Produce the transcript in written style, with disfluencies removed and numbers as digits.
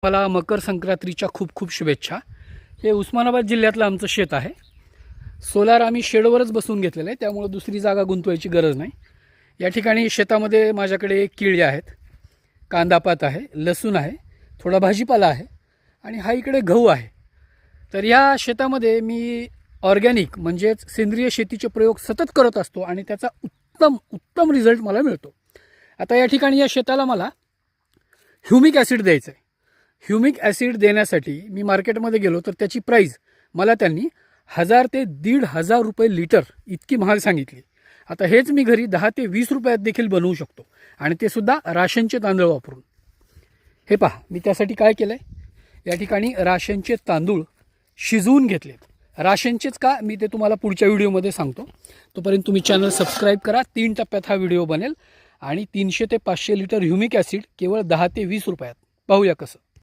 मला मकर संक्रांतीच्या खूप खूप शुभेच्छा। हे उस्मानाबाद जिल्ह्यातलं आमचं शेत आहे। सोलार आम्ही शेडवरच बसवून घेतलेलं आहे, त्यामुळे दुसरी जागा गुंतवायची गरज नाही। या ठिकाणी शेतामध्ये माझ्याकडे केळी आहेत, कांदापात आहे, लसूण आहे, थोडा भाजीपाला आहे आणि हा इकडे गहू आहे। तर या शेतामध्ये मी ऑर्गॅनिक म्हणजेच सेंद्रिय शेतीचे प्रयोग सतत करत असतो आणि त्याचा उत्तम रिझल्ट मला मिळतो। आता या ठिकाणी या शेताला मला ह्युमिक ॲसिड द्यायचं आहे। ह्युमिक ॲसिड देण्यासाठी मी मार्केटमध्ये गेलो तर त्याची प्राईस मला त्यांनी 1000 ते 1500 रुपये लिटर इतकी महाग सांगितली। आता हेच मी घरी 10 ते 20 रुपयात देखील बनवू शकतो आणि ते सुद्धा राशनचे तांदूळ वापरून। हे पहा, मी त्यासाठी काय केलं आहे, या ठिकाणी राशनचे तांदूळ शिजवून घेतलेत। राशनचेच का मी ते तुम्हाला पुढच्या व्हिडिओमध्ये सांगतो। तोपर्यंत तुम्ही चॅनल सबस्क्राईब करा। 3 टप्प्यात हा व्हिडिओ बनेल आणि 300 ते 500 लिटर ह्युमिक ॲसिड केवळ 10 ते 20 रुपयात। पाहूया कसं।